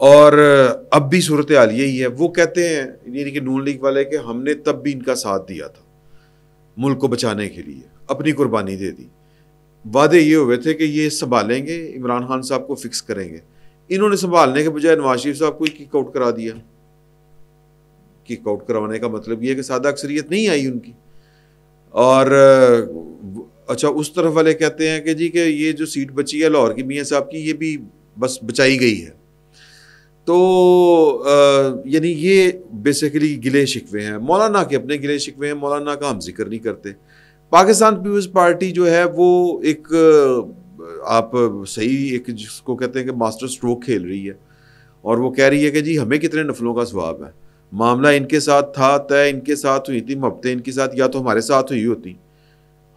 اور اب بھی صورتحال یہی ہے. وہ کہتے ہیں یعنی کہ نون لیگ والے کہ ہم نے تب بھی ان کا ساتھ دیا تھا ملک کو بچانے کے لیے, اپنی قربانی دے دی, وعدے یہ ہوئے تھے کہ یہ سنبھالیں گے, عمران خان صاحب کو فکس کریں گے. انہوں نے سنبھالنے کے بجائے نواز شریف صاحب کو کک آؤٹ کرا دیا. کک آؤٹ کروانے کا مطلب یہ ہے کہ سادہ اکثریت نہیں آئی ان کی. اور اچھا اس طرف والے کہتے ہیں کہ جی کہ یہ جو سیٹ بچی ہے لاہور کی میاں صاحب کی, یہ بھی بس بچائی گئی ہے. تو یعنی یہ بیسیکلی گلے شکوے ہیں. مولانا کے اپنے گلے شکوے ہیں, مولانا کا ہم ذکر نہیں کرتے. پاکستان پیپلز پارٹی جو ہے وہ ایک آپ صحیح ایک جس کو کہتے ہیں کہ ماسٹر سٹروک کھیل رہی ہے, اور وہ کہہ رہی ہے کہ جی ہمیں کتنے نفلوں کا ثواب ہے. معاملہ ان کے ساتھ تھا, طے ان کے ساتھ ہوئی تھی, محبتیں ان کے ساتھ یا تو ہمارے ساتھ ہوئی ہوتی,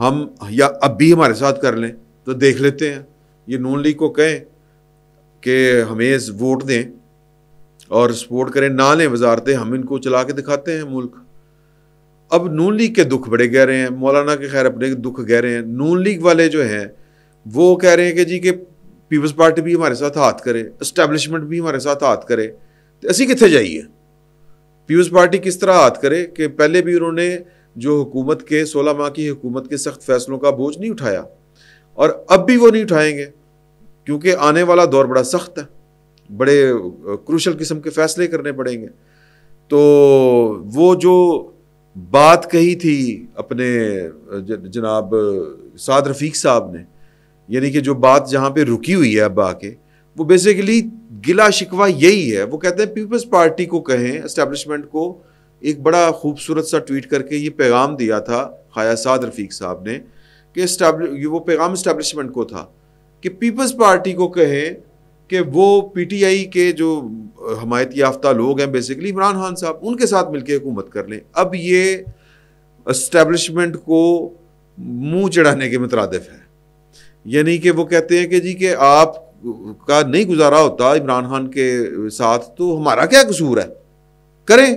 ہم یا اب بھی ہمارے ساتھ کر لیں تو دیکھ لیتے ہیں. یہ نون لیگ کو کہیں کہ ہمیں ووٹ دیں اور سپورٹ کریں, نہ لیں وزارتیں, ہم ان کو چلا کے دکھاتے ہیں ملک. اب نون لیگ کے دکھ بڑے گہرے ہیں, مولانا کے خیر اپنے دکھ گہرے ہیں. نون لیگ والے جو ہیں وہ کہہ رہے ہیں کہ جی کہ پیپلز پارٹی بھی ہمارے ساتھ ہاتھ کرے, اسٹیبلشمنٹ بھی ہمارے ساتھ ہاتھ کرے, تو اسی کتنے جائیے. پیپلز پارٹی کس طرح ہاتھ کرے کہ پہلے بھی انہوں نے جو حکومت کے 16 ماہ کی حکومت کے سخت فیصلوں کا بوجھ نہیں اٹھایا, اور اب بھی وہ نہیں اٹھائیں گے کیونکہ آنے والا دور بڑا سخت ہے, بڑے کروشل قسم کے فیصلے کرنے پڑیں گے. تو وہ جو بات کہی تھی اپنے جناب سعد رفیق صاحب نے, یعنی کہ جو بات جہاں پہ رکی ہوئی ہے اب آ کے, وہ بیسیکلی گلا شکوہ یہی ہے. وہ کہتے ہیں پیپلز پارٹی کو کہیں, اسٹیبلشمنٹ کو ایک بڑا خوبصورت سا ٹویٹ کر کے یہ پیغام دیا تھا خواجہ سعد رفیق صاحب نے کہ وہ پیغام اسٹیبلشمنٹ کو تھا کہ پیپلز پارٹی کو کہیں کہ وہ پی ٹی آئی کے جو حمایت یافتہ لوگ ہیں بیسیکلی عمران خان صاحب, ان کے ساتھ مل کے حکومت کر لیں. اب یہ اسٹیبلشمنٹ کو منہ چڑھانے کے مترادف ہے. یعنی کہ وہ کہتے ہیں کہ جی کہ آپ کا نہیں گزارا ہوتا عمران خان کے ساتھ تو ہمارا کیا قصور ہے, کریں.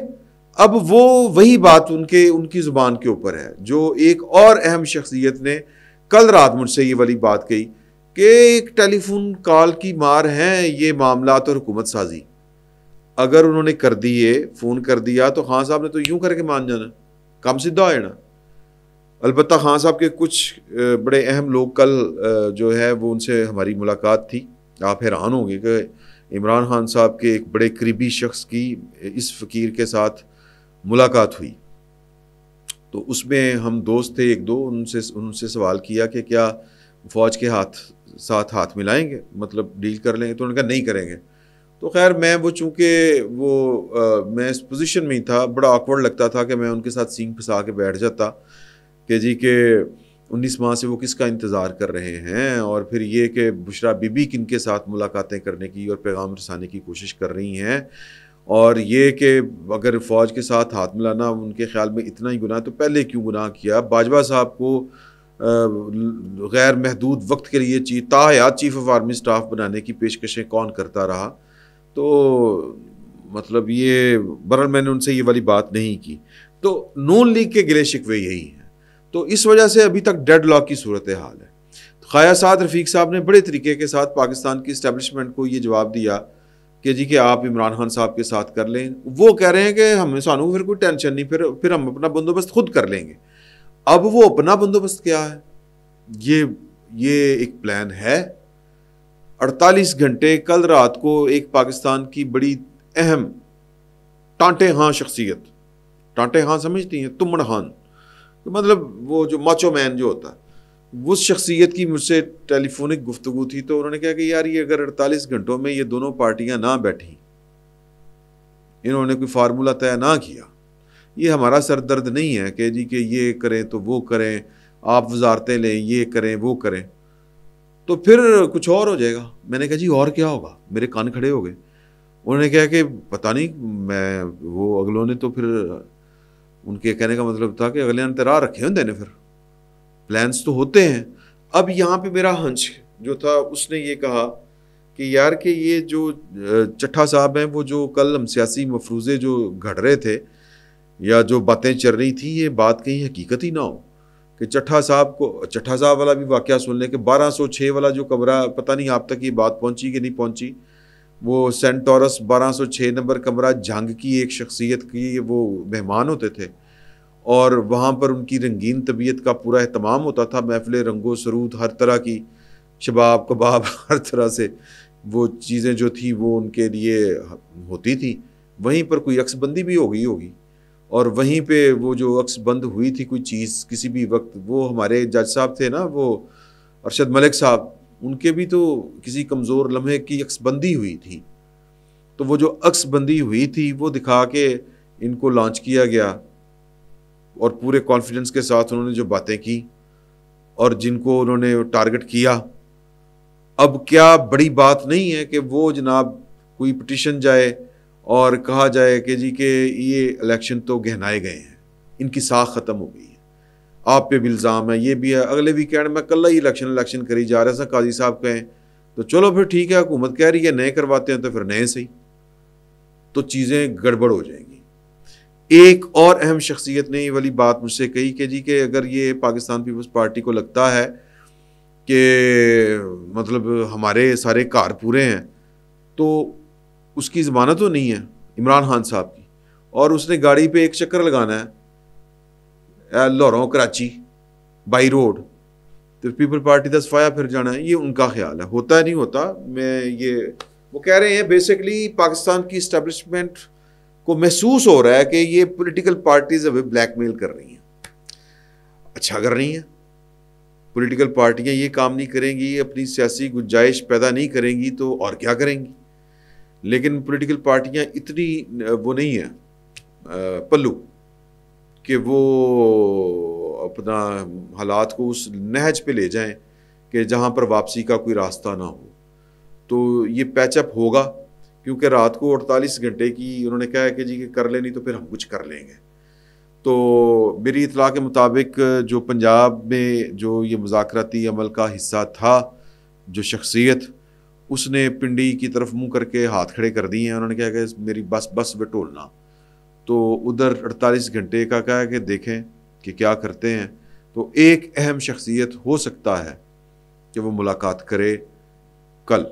اب وہ وہی بات ان کی زبان کے اوپر ہے جو ایک اور اہم شخصیت نے کل رات مجھ سے یہ والی بات کہی کہ ایک ٹیلی فون کال کی مار ہیں یہ معاملات اور حکومت سازی. اگر انہوں نے کر دیے, فون کر دیا, تو خان صاحب نے تو یوں کر کے مان جانا, کام سیدھا ہو جانا. البتہ خان صاحب کے کچھ بڑے اہم لوگ کل جو ہے وہ ان سے ہماری ملاقات تھی. آپ حیران ہوں گے کہ عمران خان صاحب کے ایک بڑے قریبی شخص کی اس فقیر کے ساتھ ملاقات ہوئی. تو اس میں ہم دوست تھے ایک دو, ان سے سوال کیا کہ کیا فوج کے ساتھ ہاتھ ملائیں گے, مطلب ڈیل کر لیں گے. تو انہوں نے کہا نہیں کریں گے. تو خیر میں وہ چونکہ میں اس پوزیشن میں ہی تھا, بڑا آکورڈ لگتا تھا کہ میں ان کے ساتھ سینگ پھنسا کے بیٹھ جاتا کہ جی کہ 19 ماہ سے وہ کس کا انتظار کر رہے ہیں, اور پھر یہ کہ بشرا بی بی کن کے ساتھ ملاقاتیں کرنے کی اور پیغام رسانے کی کوشش کر رہی ہیں, اور یہ کہ اگر فوج کے ساتھ ہاتھ ملانا ان کے خیال میں اتنا ہی گناہ تو پہلے کیوں گناہ کیا. باجوہ صاحب کو غیر محدود وقت کے لیے تاحیات چیف آف آرمی سٹاف بنانے کی پیشکشیں کون کرتا رہا. تو مطلب یہ برحال میں نے ان سے یہ والی بات نہیں کی. تو نون لیگ کے گلے شکوے یہی ہیں. تو اس وجہ سے ابھی تک ڈیڈ لاک کی صورتحال ہے. خواجہ سعد رفیق صاحب نے بڑے طریقے کے ساتھ پاکستان کی اسٹیبلشمنٹ کو یہ جواب دیا کہ جی کہ آپ عمران خان صاحب کے ساتھ کر لیں. وہ کہہ رہے ہیں کہ ہمیں سانو پھر کوئی ٹینشن نہیں, پھر ہم اپنا بندوبست خود کر لیں گے. اب وہ اپنا بندوبست کیا ہے, یہ ایک پلان ہے. 48 گھنٹے کل رات کو ایک پاکستان کی بڑی اہم ٹانٹے ہاں شخصیت, ٹانٹے ہاں سمجھتی ہیں, تمڑ خان, مطلب وہ جو ماچو مین جو ہوتا ہے, اس شخصیت کی مجھ سے ٹیلی فونک گفتگو تھی. تو انہوں نے کہا کہ یار یہ اگر 48 گھنٹوں میں یہ دونوں پارٹیاں نہ بیٹھیں, انہوں نے کوئی فارمولہ طے نہ کیا, یہ ہمارا سر درد نہیں ہے کہ جی کہ یہ کریں تو وہ کریں, آپ وزارتیں لیں, یہ کریں وہ کریں, تو پھر کچھ اور ہو جائے گا. میں نے کہا جی اور کیا ہوگا, میرے کان کھڑے ہو گئے. انہوں نے کہا کہ پتہ نہیں, میں وہ اگلوں نے تو پھر ان کے کہنے کا مطلب تھا کہ اگلے نے تیرا رکھے ہوں دینے, پھر پلانس تو ہوتے ہیں. اب یہاں پہ میرا ہنچ جو تھا اس نے یہ کہا کہ یار کہ یہ جو چٹھا صاحب ہیں, وہ جو کل ہم سیاسی مفروضے جو گھڑ رہے تھے یا جو باتیں چل رہی تھی, یہ بات کہیں حقیقت ہی نہ ہو کہ چٹھا صاحب والا بھی واقعہ سن لیں کہ 1206 والا جو کمرہ, پتہ نہیں آپ تک یہ بات پہنچی کہ نہیں پہنچی, وہ سینٹ ٹورس 1206 نمبر کمرہ جھنگ کی ایک شخصیت کی وہ مہمان ہوتے تھے، اور وہاں پر ان کی رنگین طبیعت کا پورا اہتمام ہوتا تھا، محفل رنگ و سرود، ہر طرح کی شباب کباب ہر طرح سے وہ چیزیں جو تھی وہ ان کے لیے ہوتی تھی۔ وہیں پر کوئی عکس بندی بھی ہو گئی ہوگی، اور وہیں پہ وہ جو عکس بند ہوئی تھی کوئی چیز کسی بھی وقت، وہ ہمارے جج صاحب تھے نا، وہ ارشد ملک صاحب، ان کے بھی تو کسی کمزور لمحے کی عکس بندی ہوئی تھی، تو وہ جو عکس بندی ہوئی تھی وہ دکھا کے ان کو لانچ کیا گیا، اور پورے کانفیڈنس کے ساتھ انہوں نے جو باتیں کی اور جن کو انہوں نے ٹارگٹ کیا۔ اب کیا بڑی بات نہیں ہے کہ وہ جناب کوئی پٹیشن جائے اور کہا جائے کہ جی کہ یہ الیکشن تو گہنائے گئے ہیں، ان کی ساکھ ختم ہو گئی ہے، آپ پہ بھی الزام ہے، یہ بھی ہے، اگلے ویکینڈ میں کل ہی الیکشن کری جا رہا تھا، قاضی صاحب کہیں تو چلو پھر ٹھیک ہے، حکومت کہہ رہی ہے نئے کرواتے ہیں تو پھر نئے صحیح، تو چیزیں گڑبڑ ہو جائیں گی۔ ایک اور اہم شخصیت نے یہ والی بات مجھ سے کہی کہ جی کہ اگر یہ پاکستان پیپلز پارٹی کو لگتا ہے کہ مطلب ہمارے سارے کار پورے ہیں تو اس کی ضمانت تو نہیں ہے عمران خان صاحب کی، اور اس نے گاڑی پہ ایک چکر لگانا ہے لاہوروں کراچی بائی روڈ، تو پیپل پارٹی دا صفایا پھر جانا ہے، یہ ان کا خیال ہے، ہوتا ہے نہیں ہوتا۔ میں یہ وہ کہہ رہے ہیں بیسکلی پاکستان کی اسٹیبلشمنٹ کو محسوس ہو رہا ہے کہ یہ پولیٹیکل پارٹیز ابھی بلیک میل کر رہی ہیں، اچھا کر رہی ہیں، پولیٹیکل پارٹیاں یہ کام نہیں کریں گی، اپنی سیاسی گنجائش پیدا نہیں کریں گی تو اور کیا کریں گی؟ لیکن پولیٹیکل پارٹیاں اتنی وہ نہیں ہیں پلو کہ وہ اپنا حالات کو اس نہج پہ لے جائیں کہ جہاں پر واپسی کا کوئی راستہ نہ ہو، تو یہ پیچ اپ ہوگا، کیونکہ رات کو 48 گھنٹے کی انہوں نے کہا ہے کہ جی کہ کر لیں نہیں تو پھر ہم کچھ کر لیں گے۔ تو میری اطلاع کے مطابق جو پنجاب میں جو یہ مذاکراتی عمل کا حصہ تھا، جو شخصیت، اس نے پنڈی کی طرف منہ کر کے ہاتھ کھڑے کر دیے ہیں، انہوں نے کہا کہ میری بس بٹولنا، تو ادھر 48 گھنٹے کا کہا ہے کہ دیکھیں کہ کیا کرتے ہیں۔ تو ایک اہم شخصیت ہو سکتا ہے کہ وہ ملاقات کرے کل،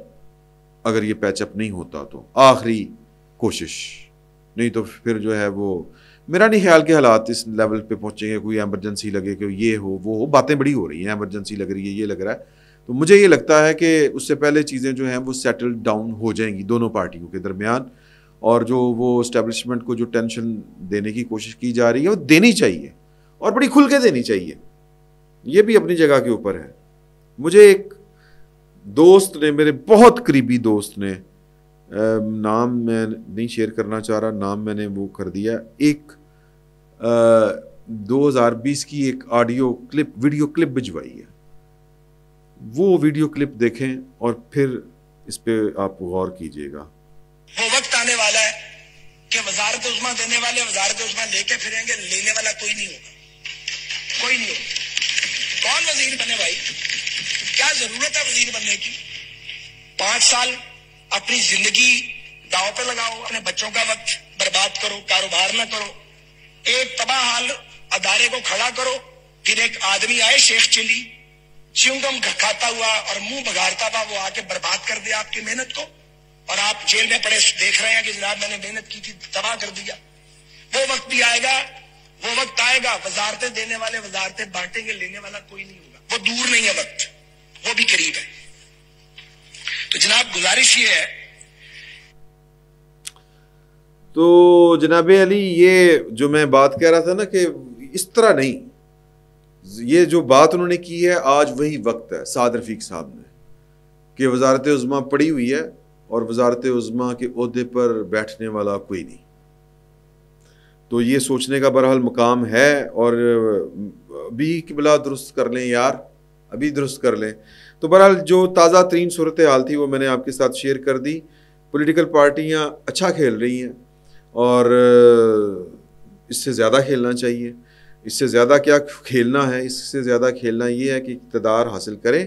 اگر یہ پیچ اپ نہیں ہوتا تو آخری کوشش، نہیں تو پھر جو ہے وہ میرا نہیں خیال کہ حالات اس لیول پہ پہنچیں گے، کوئی ایمرجنسی لگے کہ یہ ہو وہ ہو، باتیں بڑی ہو رہی ہیں، ایمرجنسی لگ رہی ہے، یہ لگ رہا ہے، تو مجھے یہ لگتا ہے کہ اس سے پہلے چیزیں جو ہیں وہ سیٹل ڈاؤن ہو جائیں گی دونوں پارٹیوں کے درمیان، اور جو وہ اسٹیبلشمنٹ کو جو ٹینشن دینے کی کوشش کی جا رہی ہے وہ دینی چاہیے، اور بڑی کھل کے دینی چاہیے، یہ بھی اپنی جگہ کے اوپر ہے۔ مجھے ایک دوست نے، میرے بہت قریبی دوست نے، نام میں نہیں شیئر کرنا چاہ رہا، نام میں نے وہ کر دیا، ایک 2020 کی ایک ویڈیو کلپ بھجوائی ہے، وہ ویڈیو کلپ دیکھیں اور پھر اس پہ آپ غور کیجئے گا۔ وہ وقت آنے والا ہے کہ وزارت عظمیٰ دینے والے وزارت عظمیٰ لے کے پھریں گے، لینے والا کوئی نہیں ہوگا، کوئی نہیں ہوگا۔ کون وزیر بنے بھائی؟ کیا ضرورت ہے وزیر بننے کی؟ 5 سال اپنی زندگی داؤ پہ لگاؤ، اپنے بچوں کا وقت برباد کرو، کاروبار نہ کرو، ایک تباہ حال ادارے کو کھڑا کرو، پھر ایک آدمی آئے شیخ چلی چیونگم کھاتا ہوا اور منہ بگاڑتا ہوا، وہ آ کے برباد کر دے آپ کی محنت کو، اور آپ جیل میں پڑے دیکھ رہے ہیں کہ جناب میں نے محنت کی تھی، تباہ کر دیا۔ وہ وقت بھی آئے گا، وہ وقت آئے گا، وزارتیں دینے والے وزارتیں بانٹیں گے، لینے والا کوئی نہیں ہوگا۔ وہ دور نہیں ہے وقت، وہ بھی قریب ہے۔ تو جناب گزارش یہ ہے، تو جناب علی یہ جو میں بات کہہ رہا تھا نا کہ اس طرح نہیں، یہ جو بات انہوں نے کی ہے آج وہی وقت ہے سعد رفیق صاحب نے، کہ وزارت عظمیٰ پڑی ہوئی ہے اور وزارت عظمیٰ کے عہدے پر بیٹھنے والا کوئی نہیں، تو یہ سوچنے کا بہرحال مقام ہے، اور ابھی قبلہ درست کر لیں یار، ابھی درست کر لیں۔ تو بہرحال جو تازہ ترین صورتحال تھی وہ میں نے آپ کے ساتھ شیئر کر دی۔ پولیٹیکل پارٹیاں اچھا کھیل رہی ہیں، اور اس سے زیادہ کھیلنا چاہیے۔ اس سے زیادہ کیا کھیلنا ہے؟ اس سے زیادہ کھیلنا یہ ہے کہ اقتدار حاصل کریں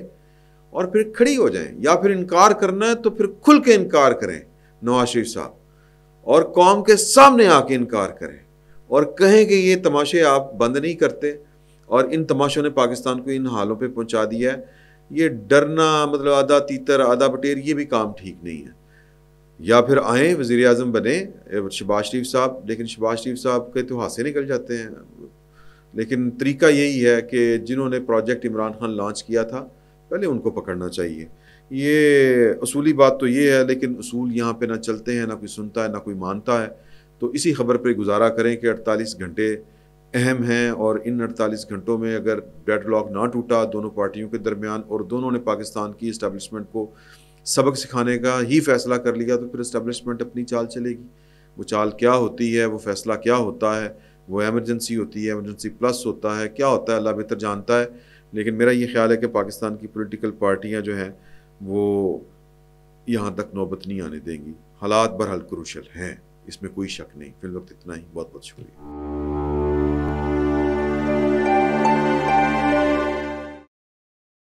اور پھر کھڑی ہو جائیں، یا پھر انکار کرنا ہے تو پھر کھل کے انکار کریں نواز شریف صاحب، اور قوم کے سامنے آ کے انکار کریں اور کہیں کہ یہ تماشے آپ بند نہیں کرتے، اور ان تماشوں نے پاکستان کو ان حالوں پہ پہنچا دیا ہے۔ یہ ڈرنا، مطلب آدھا تیتر آدھا بٹیر، یہ بھی کام ٹھیک نہیں ہے۔ یا پھر آئیں وزیر اعظم بنیں شہباز شریف صاحب، لیکن شہباز شریف صاحب کے تو ہاتھ نکل جاتے ہیں. لیکن طریقہ یہی ہے کہ جنہوں نے پروجیکٹ عمران خان لانچ کیا تھا پہلے ان کو پکڑنا چاہیے. یہ اصولی بات تو یہ ہے، لیکن اصول یہاں پہ نہ چلتے ہیں، نہ کوئی سنتا ہے، نہ کوئی مانتا ہے. تو اسی خبر پہ گزارا کریں کہ 48 گھنٹے اہم ہیں، اور ان 48 گھنٹوں میں اگر ڈیڈ لاک نہ ٹوٹا دونوں پارٹیوں کے درمیان اور دونوں نے پاکستان کی اسٹیبلشمنٹ کو سبق سکھانے کا ہی فیصلہ کر لیا، تو پھر اسٹیبلشمنٹ اپنی چال چلے گی. وہ چال کیا ہوتی ہے، وہ فیصلہ کیا ہوتا ہے، وہ ایمرجنسی ہوتی ہے، ایمرجنسی پلس ہوتا ہے، کیا ہوتا ہے اللہ بہتر جانتا ہے. لیکن میرا یہ خیال ہے کہ پاکستان کی پولیٹیکل پارٹیاں جو ہیں وہ یہاں تک نوبت نہیں آنے دیں گی. حالات برحال کروشل ہیں، اس میں کوئی شک نہیں. فی الوقت اتنا ہی. بہت بہت شکریہ.